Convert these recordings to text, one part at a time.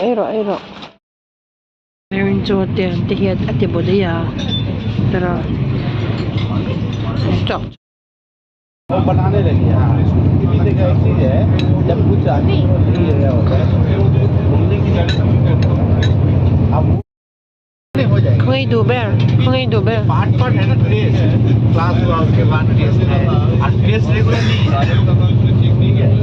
Ero. Meron jo te hiat ate bodaya. Tara. Stop. वो बनाने लगी हाँ पीने का एक चीज है जब कुछ आदमी होता है घूमने की जगह अब हो जाएगा पार्ट है ना टेस्ट क्लास हुआ उसके बाद टेस्ट है और टेस्ट रेगुलर नहीं है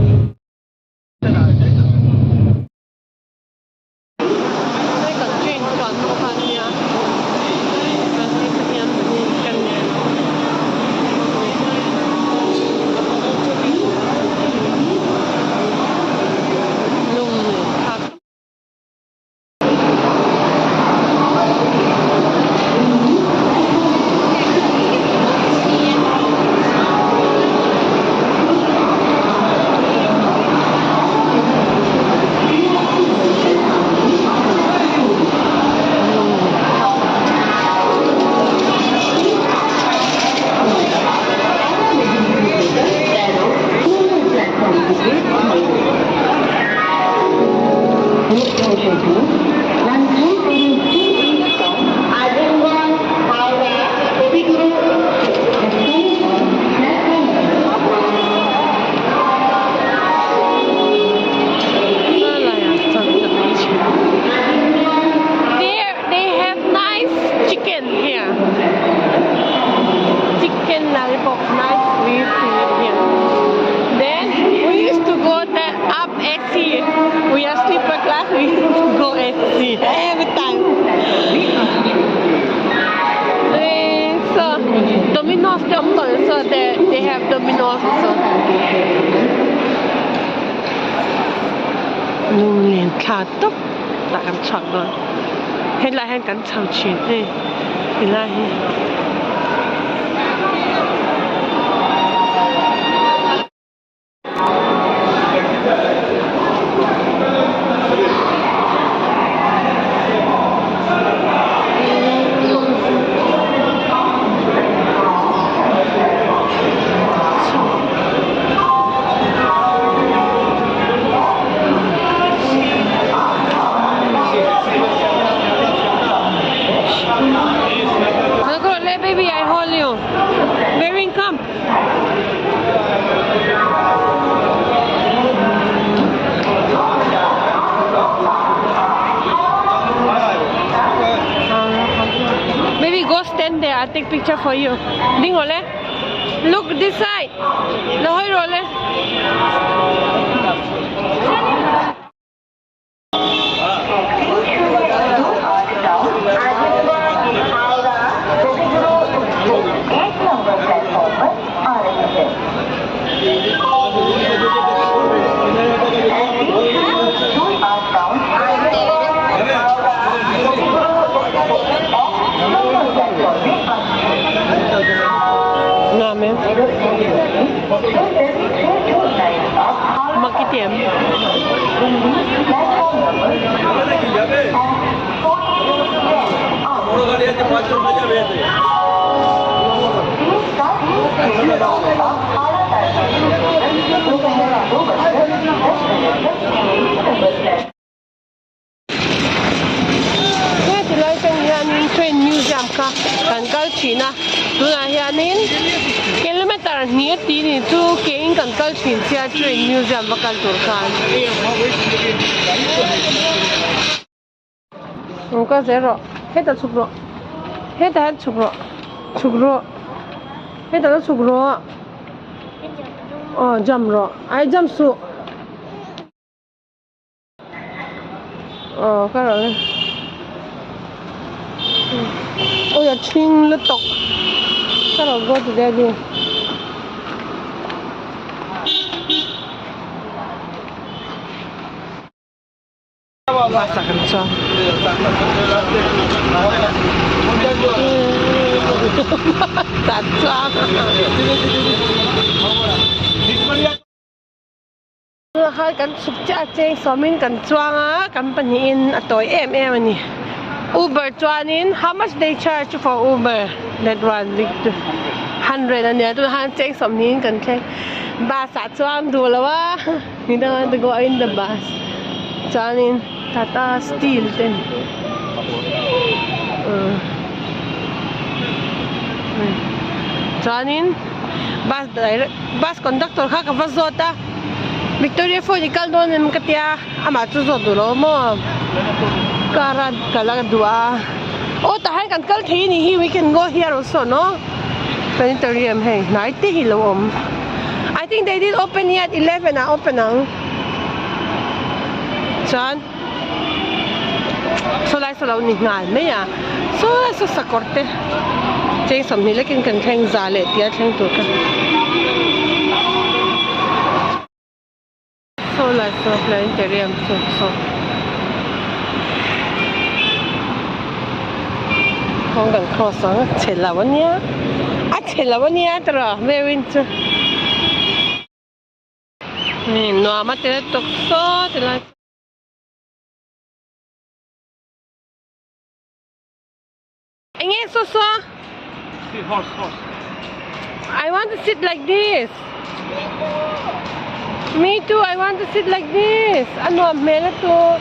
So they have dominoes also. Nung liền khá tốc tại em chọn rồi. Hết lại hết cắn chào chuyện đi. Thì lại baby, I hold you. Baby, come. Baby, go stand there. I'll take picture for you. Ding ole. Look this side. No, hoi role. Makitim. Train museum ka kan kal china tuna hianin kilometer ni ti ni chu ke in kan kal chin sia train museum bakal tur kan ka zero heta chukro heta chukro heta chukro oh jamro ai jamsu oh ka rồi. Oh yeah, Chung le tok. I'll go to there again. Masak kencang. Kacang. Hai kan subja ceng somin kan cuang ah kan panin atoi ni. Uber chuanin, how much they charge for Uber? That one, 100 and the other hand takes something can take bus at chuan do lawa. You don't want to go in the bus. Chuanin, Tata Steel then. Chuanin, bus conductor ka kafazota. Victoria Falls ikal doon ng katia ama chuzo dulo mo. Karad kalaga dua. Oh, tahan kan kal thi ni we can go here also, no? Planetarium hey. Night hilom. I think they did open here at 11 open ang. Chan. So lai so law ni ngal me ya. So sa korte. Cheng som ni lekin kan theng zale tia theng tu ka. So lai so planetarium so. Không cần cross á, chết là vấn nhá, chết là vấn nhá, tao very into. Nó mà tao tóc số, tao là. Anh nghe số. Horse. I want to sit like this. Me too. I want to sit like this. Ano, mera to.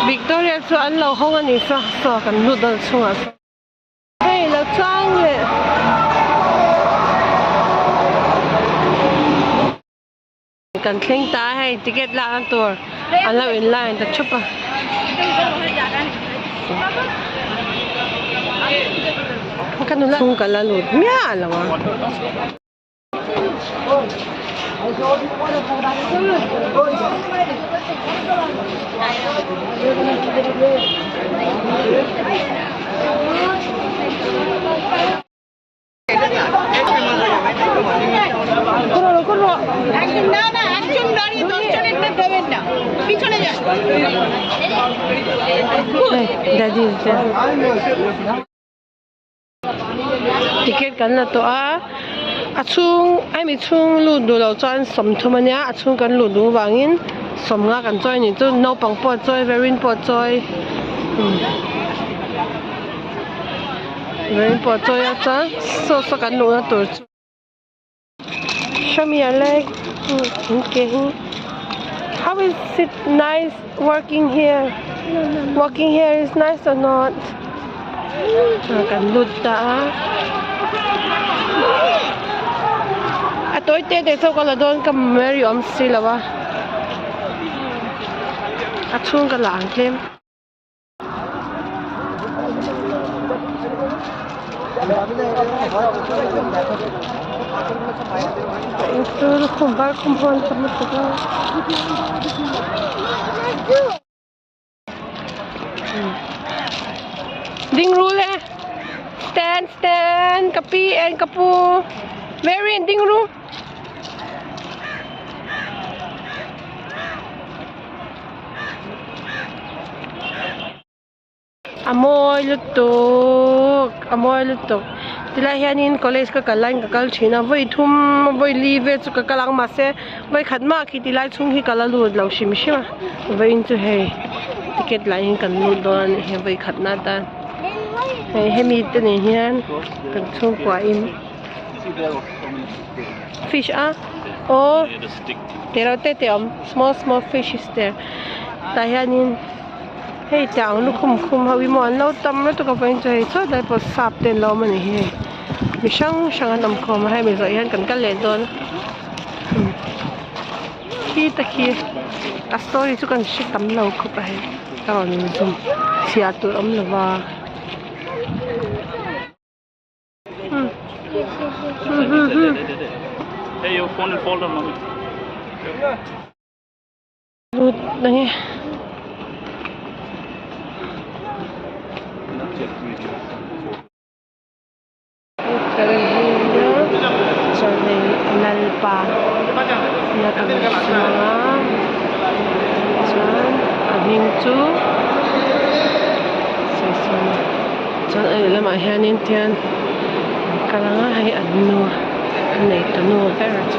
Victoria so an lo hong ani so kan noodle chunga hey lo chang le kan thleng ta hey ticket la an tur an lo in line ta chupa kan la chung kala lut mya lawa ticket kan la to a chung ai mi chung lu du lo chan som thumania chung kan lu du wangin som nga kan choi ni chu no pang po choi verin po choi verin po choi a cha so kan lu na tur show me your leg okay how is it nice working here walking here is nice or not kan lut ta tối tết để sau cái đón cầm Mary om xí là ba, chung cái làng thêm, itu kumpul sama juga, ding rule, stand, kapi and kapu, Mary ding rule. amoy lutuk tila hianin college ka kalan ka kal thina voi thum voi live chu ka kalang ma se voi khatma khi tilai chung hi kalalu lo shim shima voi in chu hei ticket lai hin kan lu don he voi khatna ta he mi te ne hian kan chung kwa in fish oh there are small fish is there ta hianin hey chàng nó khum hawi mo an lo tam nó to ka pain chai so dai po sap ten lo mani he mi sang an khom hai mi zai han kan kal le don khi ta khi a story chu kan shi tam lo khu pa he ta ni zum sia tu am lawa Hey, your phone will fall down, mommy. Lut nahi lalpa na kamusanga chuan ahing chu chuan ai lama hianin tian kalanga hai annu nei tanu parrot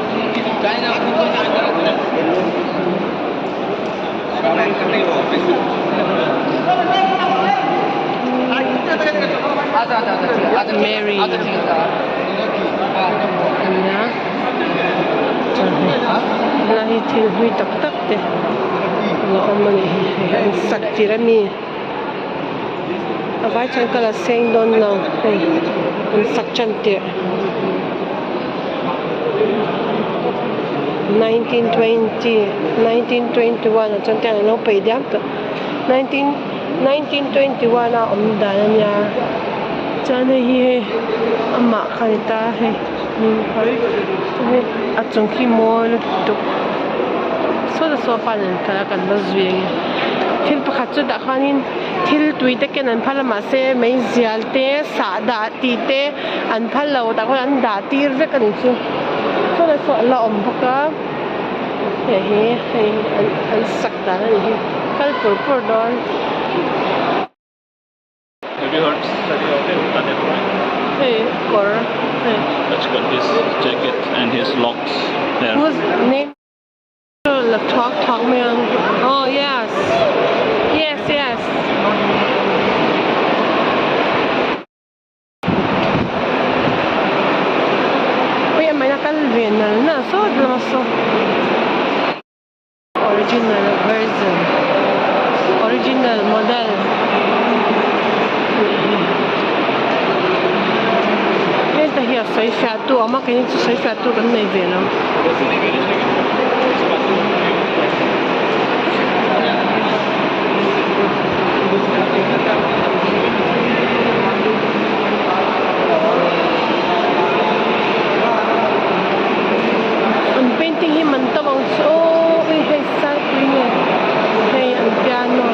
Mary Anna lahi thil hui tak tak te lo amani an sak tirami avai chan kala seng don lo hey an sak chan te 1921 chan te lo pe diam to 1921 a om da nya chane hi amma khaita he a chung khi mol tu so da so pa nen kala kan ba zueng thil pakhat chu da khanin thil tui te ken an phala ma se mai zial te sa da ti te an phal lo da ko an da tir ve kan chu so da so la om baka he an sak da ni kal pur don. Have you heard study of it? Hey, Cor. Hey. That's got his jacket and his locks there. Whose name? Talk me on. Oh yes. Uy, may nakalvinal na. So, original version. Original model. Ito hiya soy fiatu. Ama kini soy fiatu kan may venom. Ang painting himan tawang so hey sa niya. Hey ang piano.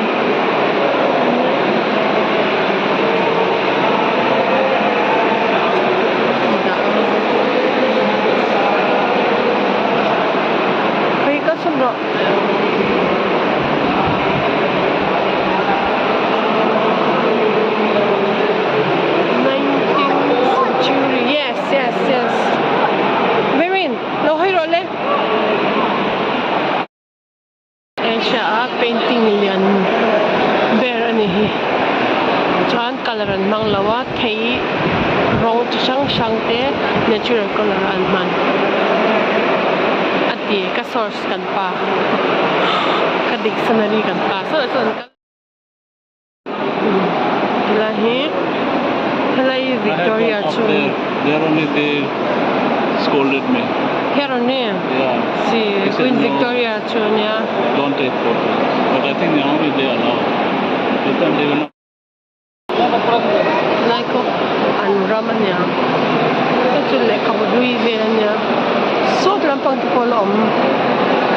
No. 19th century. Yes. Wherein? Lohoy role? Siya painting yan. Bear anihi. Chuan kalaran mang lawa thay rong sang te natural kalaran man. Ka source kan pa ka dictionary kan pa so lahi Victoria Chung There only they scolded me. here on there Yeah. see Queen No, Victoria Chung yeah don't take photos. But I think now they allow. With them they will not. like an raman niya ito like kabudui velan niya so lampang tipolom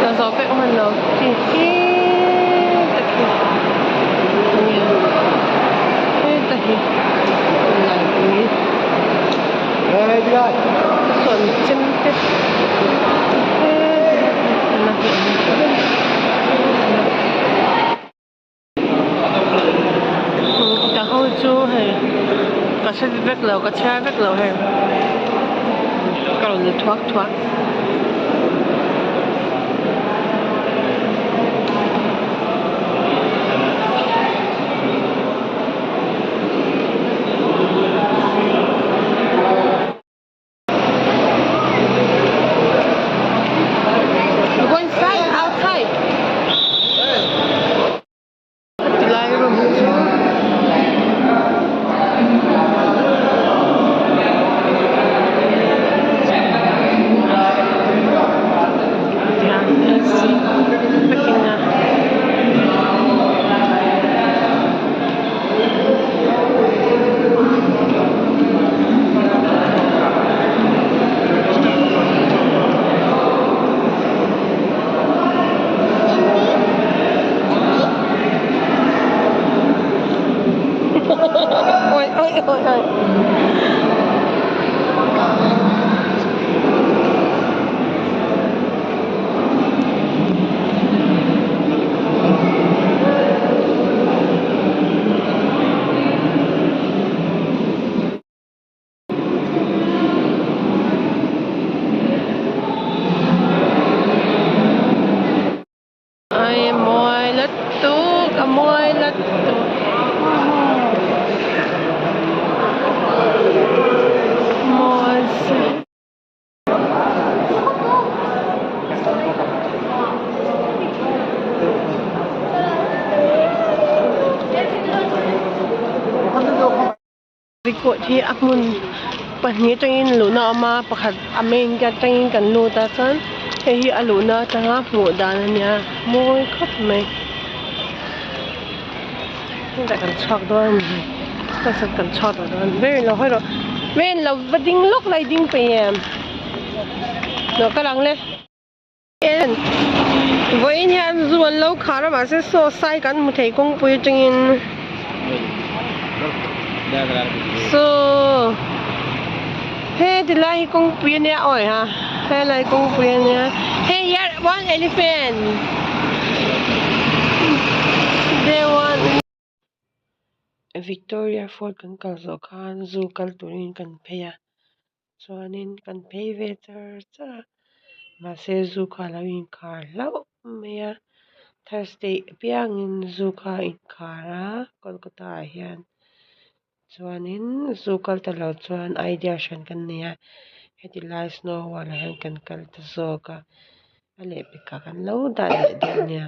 na sope man lo tahi son chimte ta ho chu hay cả sẽ vết lầu cả xe vết lầu hay cầu được thoát thoát go inside outside lại room ôi ôi ôi ôi ai môi lật tu môi lật tu môi Rikut hi amun pahni tangin luna ama pakhat ameng ka tangin kan lu ta chan hi aluna tanga mu dan ania moi khop mai ta kan chak don ta sa kan chak don very lo hoi ro ven lo vading lok lai ding pem no kalang le en voi nhan zuan lo khara ma se so sai kan mu thei kong pui tangin so hey the lai kong pui ne oi ha hey lai kong pui ne hey here one elephant they want Victoria Fort kan kal zo khan zoo kal turin kan pheya chuanin kan phei ve char cha ma se zoo khala in khar lau meya Thursday piangin zoo kha in khara kolkata hian chuanin zoo kal ta lo chuan idea shan kan nia heti lai snow wala han kan kal ta zo ka ale pika kan lo da le nia